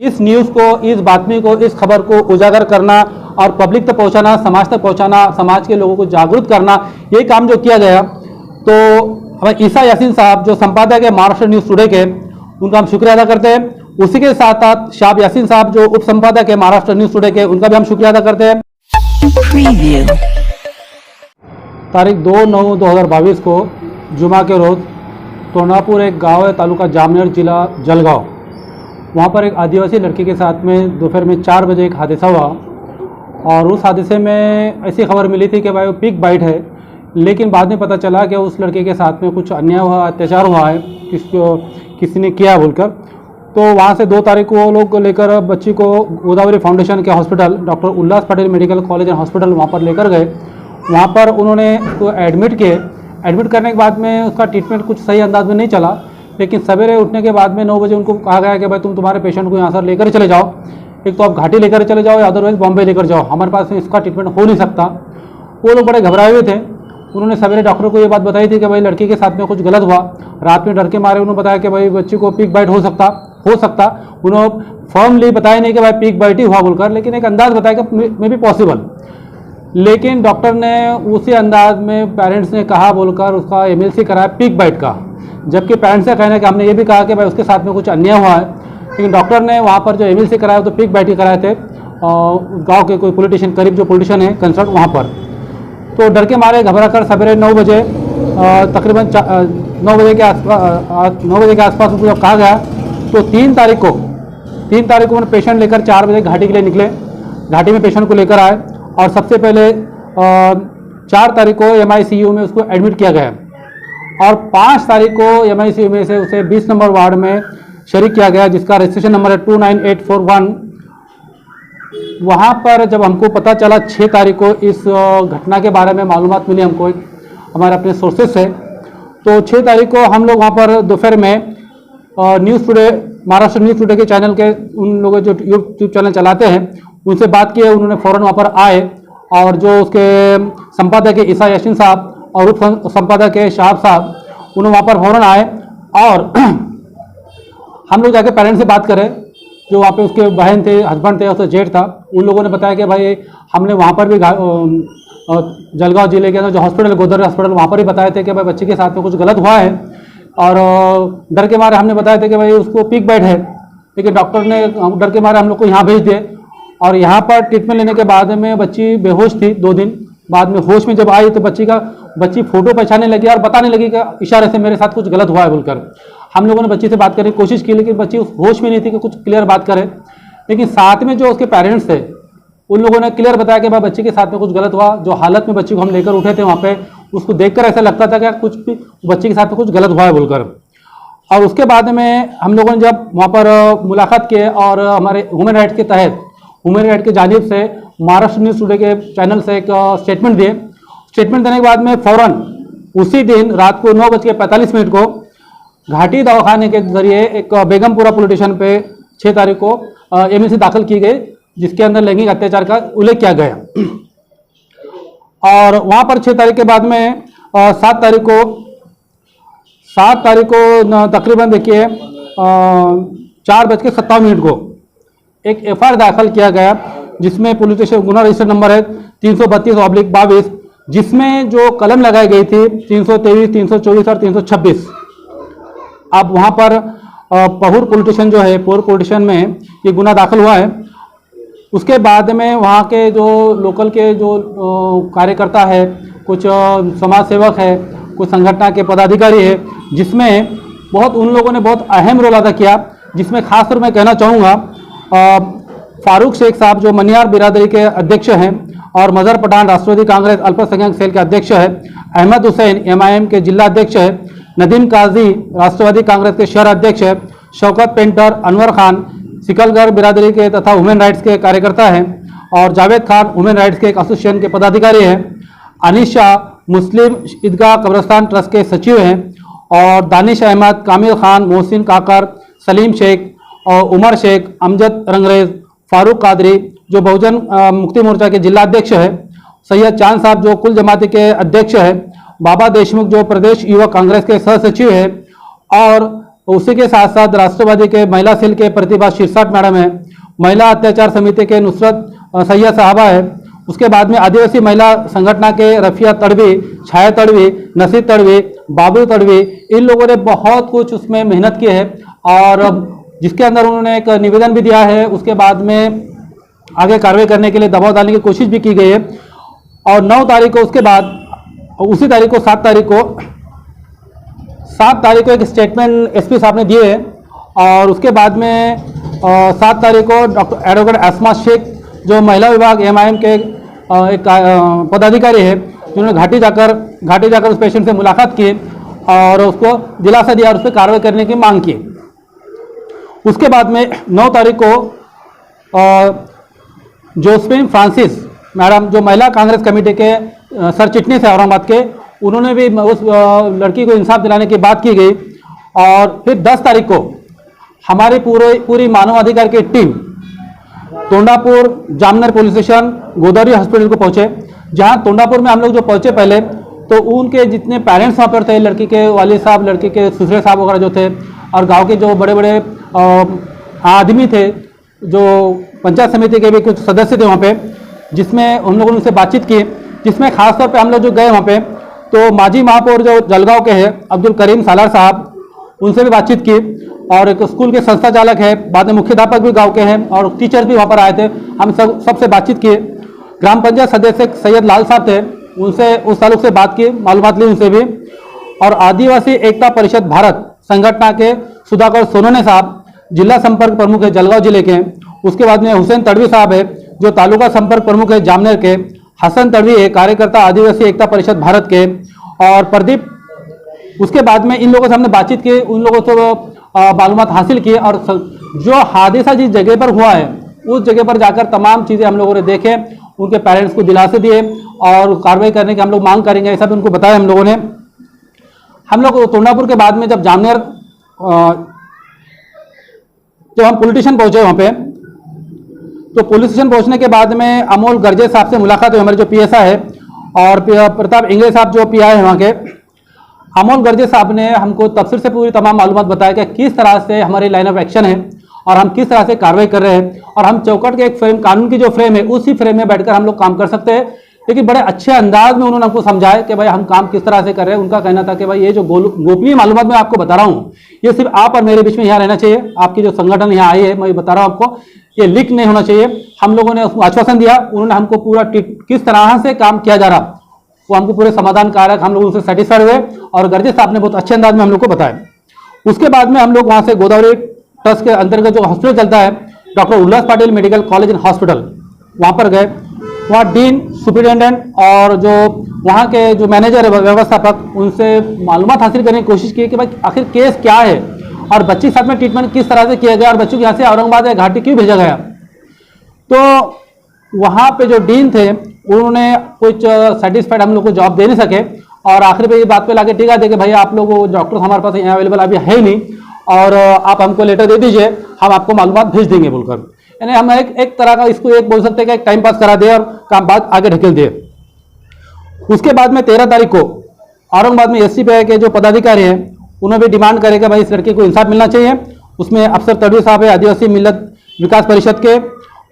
इस न्यूज़ को, इस बातमी को, इस खबर को उजागर करना और पब्लिक तक पहुंचाना, समाज तक पहुंचाना, समाज के लोगों को जागरूक करना, ये काम जो किया गया, तो हमें ईसा यासीन साहब जो संपादक है महाराष्ट्र न्यूज़ टुडे के, उनका हम शुक्रिया अदा करते हैं। उसी के साथ साथ शाब यासीन साहब जो उप संपादक है महाराष्ट्र न्यूज़ टुडे के, उनका भी हम शुक्रिया अदा करते हैं। तारीख 2/9/2022 को जुमा के रोज़ तोरणापुर एक गांव है, तालुका जामनेर, जिला जलगांव, वहाँ पर एक आदिवासी लड़की के साथ में दोपहर में 4 बजे एक हादसा हुआ। और उस हादसे में ऐसी खबर मिली थी कि भाई वो पिग बाइट है, लेकिन बाद में पता चला कि उस लड़के के साथ में कुछ अन्याय हुआ, अत्याचार हुआ है, किसी ने किया बोलकर। तो वहाँ से 2 तारीख को वो लोग लेकर बच्ची को गोदावरी फाउंडेशन के hospital, doctor Ullas Patel medical college and hospital, वहाँ पर लेकर गए। वहाँ पर उन्होंने उसको एडमिट किए। एडमिट करने के बाद में उसका ट्रीटमेंट कुछ सही अंदाज में नहीं चला, लेकिन सवेरे उठने के बाद में 9 बजे उनको कहा गया कि भाई तुम्हारे पेशेंट को यहाँ से लेकर चले जाओ, एक तो आप घाटी लेकर चले जाओ या अदरवाइज बॉम्बे लेकर जाओ, हमारे पास इसका ट्रीटमेंट हो नहीं सकता। वो लोग बड़े घबराए हुए थे। उन्होंने सवेरे डॉक्टर को ये बात बताई थी कि भाई लड़की के साथ में कुछ गलत हुआ। रात में डर के मारे उन्होंने बताया कि भाई बच्ची को पिग बाइट हो सकता। उन्होंने फर्मली बताया नहीं कि भाई पिग बाइट ही हुआ बोलकर, लेकिन एक अंदाज बताया कि मे बी पॉसिबल। लेकिन डॉक्टर ने उसी अंदाज में पेरेंट्स ने कहा बोलकर उसका MLC कराया पिग बाइट का, जबकि पेरेंट्स का कहना है कि हमने ये भी कहा कि भाई उसके साथ में कुछ अन्याय हुआ है। लेकिन डॉक्टर ने वहाँ पर जो MLC कराया तो पिग बाइट ही कराए थे, गांव के कोई पॉलिटिशियन, करीब जो पॉलिटिशियन है कंसर्न वहाँ पर। तो डर के मारे घबरा कर सवेरे 9 बजे तकरीबन 9 बजे के आसपास उनको जब कहा गया, तो 3 तारीख को उन्होंने पेशेंट लेकर 4 बजे घाटी के लिए निकले। घाटी में पेशेंट को लेकर आए और सबसे पहले 4 तारीख को MICU में उसको एडमिट किया गया और 5 तारीख को MICU में से उसे 20 नंबर वार्ड में शरीक किया गया, जिसका रजिस्ट्रेशन नंबर है 29841। वहाँ पर जब हमको पता चला 6 तारीख को इस घटना के बारे में मालूमात मिली हमको हमारे अपने सोर्सेज से, तो 6 तारीख को हम लोग वहाँ पर दोपहर में news today, Maharashtra news today के चैनल के उन लोगों जो यूट्यूब चैनल चलाते हैं उनसे बात की। उन्होंने फ़ौरन वहाँ पर आए और जो उसके संपादक है ईसा यासीन साहब और उप संपादक है शाहब साहब, उन्होंने वहाँ पर फ़ौरन आए और हम लोग जाके पेरेंट्स से बात करें। जो वहाँ पे उसके बहन थे, हस्बैंड थे, उसका जेठ था, उन लोगों ने बताया कि भाई हमने वहाँ पर भी जलगांव जिले के अंदर जो हॉस्पिटल, गोदावरी हॉस्पिटल, वहाँ पर ही बताए थे कि भाई बच्चे के साथ में कुछ गलत हुआ है और डर के मारे हमने बताया था कि भाई उसको पिग बाइट है। लेकिन डॉक्टर ने डर के मारे हम लोग को यहाँ भेज दिए और यहाँ पर ट्रीटमेंट लेने के बाद में बच्ची बेहोश थी 2 दिन। बाद में होश में जब आई तो बच्ची फोटो पहचानने लगी और बताने लगी कि इशारे से मेरे साथ कुछ गलत हुआ है बोलकर। हम लोगों ने बच्ची से बात करने की कोशिश की, लेकिन बच्ची उस होश में नहीं थी कि कुछ क्लियर बात करे। लेकिन साथ में जो उसके पेरेंट्स थे उन लोगों ने क्लियर बताया कि भाई बच्ची के साथ में कुछ गलत हुआ। जो हालत में बच्ची को हम लेकर उठे थे वहाँ पे, उसको देखकर ऐसा लगता था कि कुछ भी बच्ची के साथ में कुछ गलत हुआ है बोलकर। और उसके बाद में हम लोगों ने जब वहाँ पर मुलाकात किए और हमारे ह्यूमन राइट्स के तहत, ह्यूमन राइट की जानिब से महाराष्ट्र न्यूज़ टुडे के चैनल से एक स्टेटमेंट दिए। स्टेटमेंट देने के बाद में फ़ौरन उसी दिन रात को 9:45 को घाटी दवाखाने के जरिए एक बेगमपुरा पुलिस स्टेशन पे 6 तारीख को MLC दाखिल की गई, जिसके अंदर लैंगिक अत्याचार का उल्लेख किया गया। और वहाँ पर 6 तारीख के बाद में 7 तारीख को तकरीबन देखिए 4:57 को एक FIR दाखिल किया गया, जिसमें पुलिस स्टेशन गुना रजिस्टर नंबर है 332/22, जिसमें जो कलम लगाई गई थी 323, 324 और 326। अब वहाँ पर पहुर पुलिस स्टेशन जो है, पहुर पुलिस स्टेशन में ये गुना दाखिल हुआ है। उसके बाद में वहाँ के जो लोकल के जो कार्यकर्ता है, कुछ समाज सेवक है, कुछ संगठन के पदाधिकारी है, जिसमें उन लोगों ने बहुत अहम रोल अदा किया। जिसमें खासतौर मैं कहना चाहूँगा फारूक शेख साहब जो मनियार बिरादरी के अध्यक्ष हैं और मजहर पठान राष्ट्रवादी कांग्रेस अल्पसंख्यक सेल के अध्यक्ष है, अहमद हुसैन MIM के जिला अध्यक्ष है, नदीम काजी राष्ट्रवादी कांग्रेस के शहर अध्यक्ष है, शौकत पेंटर, अनवर खान सिकलगढ़ बिरादरी के तथा ह्यूमन राइट्स के कार्यकर्ता हैं और जावेद खान ह्यूमन राइट्स के एक एसोसिएशन के पदाधिकारी हैं, अनीस शाह मुस्लिम ईदगाह कब्रस्तान ट्रस्ट के सचिव हैं और दानिश अहमद, कामिल खान, मोहसिन काकर, सलीम शेख और उमर शेख, अमजद रंगरेज, फारूक कादरी जो बहुजन मुक्ति मोर्चा के जिला अध्यक्ष है, सैयद चांद साहब जो कुल जमाती के अध्यक्ष है, बाबा देशमुख जो प्रदेश युवा कांग्रेस के सह सचिव है और उसी के साथ साथ राष्ट्रवादी के महिला सेल के प्रतिभा शिरसाट मैडम है, महिला अत्याचार समिति के नुसरत सैयद साहबा है, उसके बाद में आदिवासी महिला संगठन के रफिया तड़वी, छाया तड़वी, नसीर तड़वी, बाबू तड़वी, इन लोगों ने बहुत कुछ उसमें मेहनत की है और जिसके अंदर उन्होंने एक निवेदन भी दिया है। उसके बाद में आगे कार्रवाई करने के लिए दबाव डालने की कोशिश भी की गई है और 9 तारीख को उसके बाद उसी तारीख को 7 तारीख को एक स्टेटमेंट एसपी साहब ने दिए और उसके बाद में 7 तारीख को डॉक्टर एडवोकेट आसमा शेख जो महिला विभाग MIM के एक पदाधिकारी है, जिन्होंने घाटी जाकर उस पेशेंट से मुलाकात की और उसको दिलासा दिया और उस पर कार्रवाई करने की मांग की। उसके बाद में 9 तारीख को जोस्फिन फ्रांसिस मैडम जो महिला कांग्रेस कमेटी के सर चिटनीस है औरंगाबाद के, उन्होंने भी उस लड़की को इंसाफ दिलाने की बात की गई। और फिर 10 तारीख को हमारी पूरी मानवाधिकार की team Tondapur, Jamnagar police station, Godavari hospital को पहुंचे, जहां तोंडापुर में हम लोग जो पहुंचे पहले तो उनके जितने पेरेंट्स वहाँ पर थे, लड़की के वालिद साहब, लड़की के ससुरे साहब वगैरह जो थे और गांव के जो बड़े बड़े आदमी थे, जो पंचायत समिति के भी कुछ सदस्य थे वहाँ पे, जिसमें हम लोगों ने उनसे बातचीत की, जिसमें खासतौर पे हम लोग जो गए वहाँ पे तो माजी महापौर जो जलगांव के हैं अब्दुल करीम सालार साहब, उनसे भी बातचीत की और एक स्कूल के संस्था चालक है, बाद में मुख्याध्यापक भी गांव के हैं और टीचर्स भी वहाँ पर आए थे, हम सबसे बातचीत किए। ग्राम पंचायत सदस्य सैयद लाल साहब थे, उनसे उस ताल्लुक से बात की, मालूमात ली उनसे भी। और आदिवासी एकता परिषद भारत संगठन के सुधाकर सोनोने साहब जिला संपर्क प्रमुख है जलगांव जिले के, उसके बाद में हुसैन तड़वी साहब है जो तालुका संपर्क प्रमुख है जामनगर के, हसन तड़वी है कार्यकर्ता आदिवासी एकता परिषद भारत के, और प्रदीप। उसके बाद में इन लोगों से हमने बातचीत की, उन लोगों से मालूमात हासिल की और जो हादसा जिस जगह पर हुआ है उस जगह पर जाकर तमाम चीज़ें हम लोगों ने देखे, उनके पेरेंट्स को दिलासे दिए और कार्रवाई करने की हम लोग मांग करेंगे, ऐसा भी उनको बताया हम लोगों ने। हम लोग तोंडापुर के बाद में जब जामनगर जब हम पॉलिटिशियन पहुंचे वहाँ पे तो पुलिस स्टेशन पहुंचने के बाद में अमोल गर्जे साहब से मुलाकात हुई, हमारे जो PSI है, और प्रताप इंगले साहब जो PI है वहाँ के। अमोल गर्जे साहब ने हमको तफसील से पूरी तमाम मालूमात बताया कि किस तरह से हमारी लाइन ऑफ एक्शन है और हम किस तरह से कार्रवाई कर रहे हैं और हम चौकट के एक फ्रेम, कानून की जो फ्रेम है उसी फ्रेम में बैठकर हम लोग काम कर सकते हैं। लेकिन बड़े अच्छे अंदाज में उन्होंने हमको समझाया कि भाई हम काम किस तरह से कर रहे हैं। उनका कहना था कि भाई ये जो गोपनीय मालूमात मैं आपको बता रहा हूँ ये सिर्फ आप और मेरे बीच में यहाँ रहना चाहिए, आपकी जो संगठन यहाँ आई है मैं बता रहा हूँ आपको, ये लीक नहीं होना चाहिए। हम लोगों ने उसको आश्वासन दिया, उन्होंने हमको पूरा किस तरह से काम किया जा रहा वो हमको पूरे समाधान कारक हम लोग उनसे सेटिस्फाइड हुए और गर्जे साहब ने बहुत अच्छे अंदाज में हम लोग को बताया। उसके बाद में हम लोग वहाँ से गोदावरी ट्रस्ट के अंतर्गत जो हॉस्पिटल चलता है doctor Ullas Patil medical college and hospital, वहाँ पर गए। वहाँ डीन, सुपरिटेंडेंट और जो वहाँ के जो मैनेजर है व्यवस्थापक, उनसे मालूमात हासिल करने की कोशिश की कि भाई आखिर केस क्या है और बच्चे के साथ में ट्रीटमेंट किस तरह से किया गया और बच्चों को यहाँ से औरंगाबाद या घाटी क्यों भेजा गया। तो वहाँ पे जो डीन थे उन्होंने कुछ सेटिस्फाइड हम लोग को जवाब दे नहीं सके और आखिर पे ये बात पे लाके टीका दे कि भैया आप लोग डॉक्टर हमारे पास यहाँ अवेलेबल अभी है नहीं और आप हमको लेटर दे दीजिए, हम आपको मालूमात भेज देंगे बोलकर। यानी हम एक तरह का इसको एक बोल सकते हैं कि एक टाइम पास करा दे और काम बात आगे ढकेल दे। उसके बाद में 13 तारीख को औरंगाबाद में SCPI के जो पदाधिकारी हैं उन्होंने भी डिमांड करे कि भाई इस लड़के को इंसाफ मिलना चाहिए। उसमें अफसर तड़वी साहब है आदिवासी मिल्लत विकास परिषद के।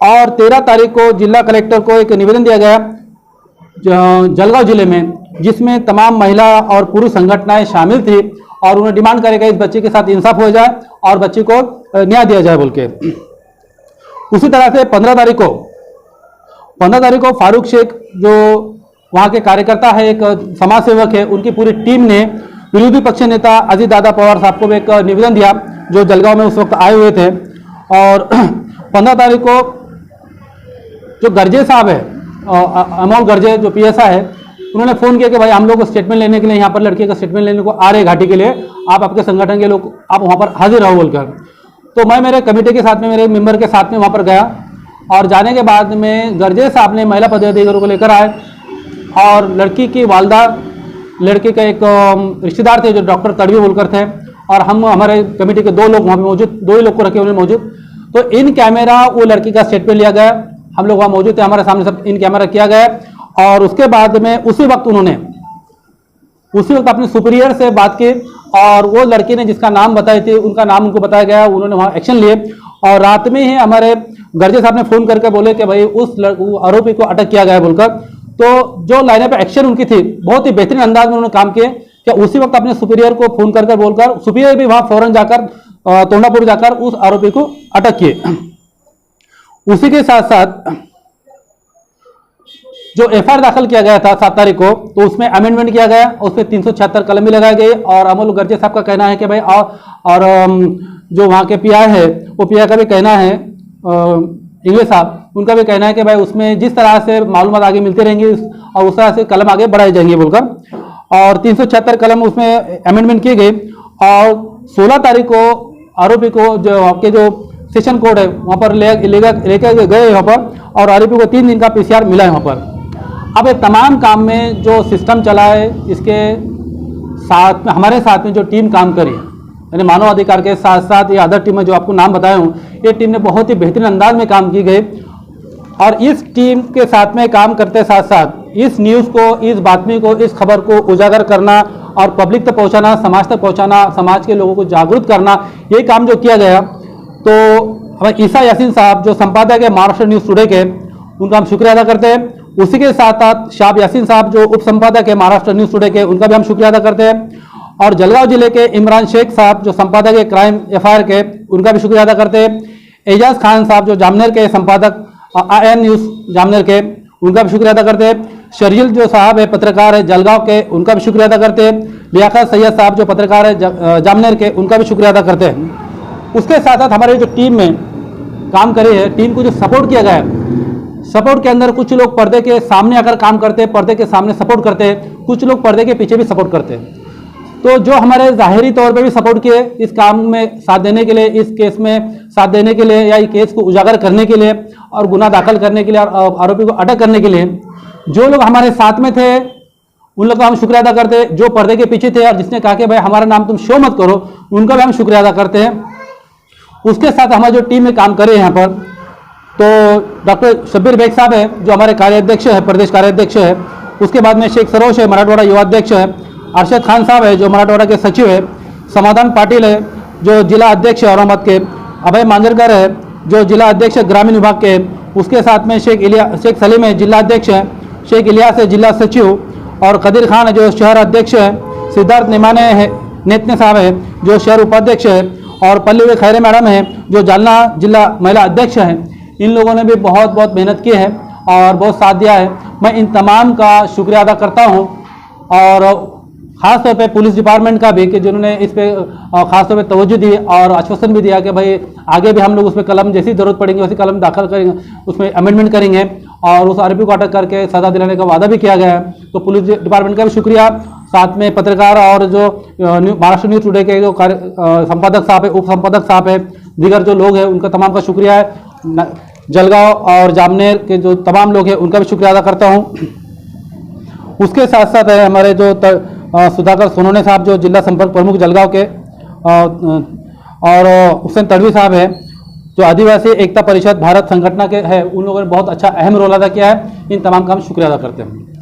और 13 तारीख को जिला कलेक्टर को एक निवेदन दिया गया जलगांव जिले में, जिसमें तमाम महिला और पुरुष संगठनाएं शामिल थी और उन्होंने डिमांड करेगा इस बच्चे के साथ इंसाफ हो जाए और बच्चे को न्याय दिया जाए बोल के। उसी तरह से 15 तारीख को फारूक शेख जो वहाँ के कार्यकर्ता है, एक समाज सेवक है, उनकी पूरी टीम ने विरोधी पक्ष नेता अजीत दादा पवार साहब को एक निवेदन दिया जो जलगांव में उस वक्त आए हुए थे। और 15 तारीख को जो गर्जे साहब है, अमोल गर्जे जो PSI है, उन्होंने फ़ोन किया कि भाई हम लोग स्टेटमेंट लेने के लिए यहाँ पर लड़के का स्टेटमेंट लेने को आ रहे घाटी के लिए, आप आपके संगठन के लोग आप वहाँ पर हाजिर रहो बोलकर। तो मैं मेरे कमेटी के साथ में, मेरे मेंबर के साथ में वहाँ पर गया और जाने के बाद में गर्जे साहब ने महिला पदाधिकारियों को लेकर आए और लड़की की वालदा, लड़के का एक रिश्तेदार थे जो डॉक्टर तड़वी बोलकर थे, और हम हमारे कमेटी के 2 लोग वहाँ पे मौजूद, 2 ही लोग को रखे उन्हें मौजूद। तो इन कैमरा वो लड़की का स्टेटमेंट लिया गया, हम लोग वहाँ मौजूद थे, हमारे सामने सब इन कैमरा किया गया। और उसके बाद में उसी वक्त अपने सुपीरियर से बात की और वो लड़की ने जिसका नाम बताई थी उनका नाम उनको बताया गया, उन्होंने वहाँ एक्शन लिए और रात में ही हमारे गर्जे साहब ने फ़ोन करके बोले कि भाई उस आरोपी को अटक किया गया है बोलकर। तो जो लाइन पे एक्शन उनकी थी बहुत ही बेहतरीन अंदाज में उन्होंने काम किए कि उसी वक्त अपने सुपीरियर को फ़ोन करके बोलकर सुपीरियर भी वहाँ फौरन जाकर तोंडापुर जाकर उस आरोपी को अटक किए। उसी के साथ साथ जो एफआईआर दाखिल किया गया था 7 तारीख को, तो उसमें अमेंडमेंट किया गया, उसमें 376 कलम भी लगाई गई और अमोल गर्जे साहब का कहना है कि भाई और जो वहाँ के पीआई है वो पीआई का भी कहना है, इंग्लिश साहब उनका भी कहना है कि भाई उसमें जिस तरह से मालूमात आगे मिलती रहेंगी और उस तरह से कलम आगे बढ़ाई जाएंगी बोलकर, और 376 कलम उसमें अमेंडमेंट किए गए। और 16 तारीख को आरोपी को जो आपके जो सेशन कोर्ट है वहाँ पर लेकर गए यहाँ पर और आरोपी को 3 दिन का पीसीआर मिला है वहाँ पर। अब ये तमाम काम में जो सिस्टम चला है, इसके साथ में हमारे साथ में जो टीम काम करी यानी मानव अधिकार के साथ साथ ये अदर टीम में जो आपको नाम बताया हूँ, ये टीम ने बहुत ही बेहतरीन अंदाज में काम की गई। और इस टीम के साथ में काम करते साथ साथ इस न्यूज़ को, इस बातमी को, इस खबर को उजागर करना और पब्लिक तक पहुँचाना, समाज तक पहुँचाना, समाज के लोगों को जागरूक करना, ये काम जो किया गया। तो हमारे ईसा यासीन साहब जो संपादक है महाराष्ट्र न्यूज़ टुडे के, उनका हम शुक्रिया अदा करते हैं। उसी के साथ साथ शाब यासीन साहब जो उप संपादक है महाराष्ट्र न्यूज़ टुडे के, उनका भी हम शुक्रिया अदा करते हैं। और जलगांव जिले के इमरान शेख साहब जो संपादक है क्राइम एफआईआर के, उनका भी शुक्रिया अदा करते हैं। एजाज खान साहब जो जामनेर के संपादक IN न्यूज़ जामनेर के, उनका भी शुक्रिया अदा करते हैं। शर्जील जो साहब है पत्रकार है जलगांव के, उनका भी शुक्रिया अदा करते हैं। लियाकत सैयद साहब जो पत्रकार है जामनेर के, उनका भी शुक्रिया अदा करते हैं। उसके साथ साथ हमारे जो टीम में काम करे है, टीम को जो सपोर्ट किया गया है, सपोर्ट के अंदर कुछ लोग पर्दे के सामने आकर काम करते हैं, पर्दे के सामने सपोर्ट करते हैं, कुछ लोग पर्दे के पीछे भी सपोर्ट करते हैं। तो जो हमारे ज़ाहिरी तौर पे भी सपोर्ट किए इस काम में साथ देने के लिए, इस केस में साथ देने के लिए या इस केस को उजागर करने के लिए और गुनाह दाखिल करने के लिए और आरोपी को अटक करने के लिए जो लोग हमारे साथ में थे उन लोग का हम शुक्रिया अदा करते हैं। जो पर्दे के पीछे थे और जिसने कहा कि भाई हमारा नाम तुम शो मत करो, उनका भी हम शुक्रिया अदा करते हैं। उसके साथ हमारी जो टीम में काम करे यहाँ पर, तो डॉक्टर शब्बीर बेग साहब है जो हमारे कार्याध्यक्ष है, प्रदेश कार्याध्यक्ष है। उसके बाद में शेख सरोज है मराठवाड़ा युवा अध्यक्ष है। अरशद खान साहब है जो मराठवाड़ा के सचिव है। समाधान पाटिल है जो जिला अध्यक्ष है औरंगाबाद के। अभय मांजरकर है जो जिला अध्यक्ष है ग्रामीण विभाग के। उसके साथ में शेख सलीम है जिला अध्यक्ष है। शेख इलियास है जिला सचिव। और कदीर खान है जो शहर अध्यक्ष है। सिद्धार्थ नेतने साहब है जो शहर उपाध्यक्ष है। और पल्लवी खैरे मैडम है जो जालना जिला महिला अध्यक्ष है। इन लोगों ने भी बहुत बहुत मेहनत की है और बहुत साथ दिया है। मैं इन तमाम का शुक्रिया अदा करता हूँ और ख़ास तौर पे पुलिस डिपार्टमेंट का भी कि जिन्होंने इस पे ख़ास तौर पे तवज्जो दी और आश्वासन भी दिया कि भाई आगे भी हम लोग उस पर कलम जैसी ज़रूरत पड़ेगी वैसी कलम दाखिल करेंगे, उसमें अमेंडमेंट करेंगे और उस आरोपी को अटक करके सज़ा दिलाने का वादा भी किया गया है। तो पुलिस डिपार्टमेंट का भी शुक्रिया, साथ में पत्रकार और जो महाराष्ट्र न्यूज़ टुडे के जो संपादक साहब है, उप संपादक साहब है, दीगर जो लोग हैं उनका तमाम का शुक्रिया है। जलगांव और जामनेर के जो तमाम लोग हैं उनका भी शुक्रिया अदा करता हूँ। उसके साथ साथ है हमारे जो सुधाकर सोनोने साहब जो जिला संपर्क प्रमुख जलगांव के और हुसैन तड़वी साहब है जो आदिवासी एकता परिषद भारत संगठन के है, उन लोगों ने बहुत अच्छा अहम रोल अदा किया है। इन तमाम का हम शुक्रिया अदा करते हैं।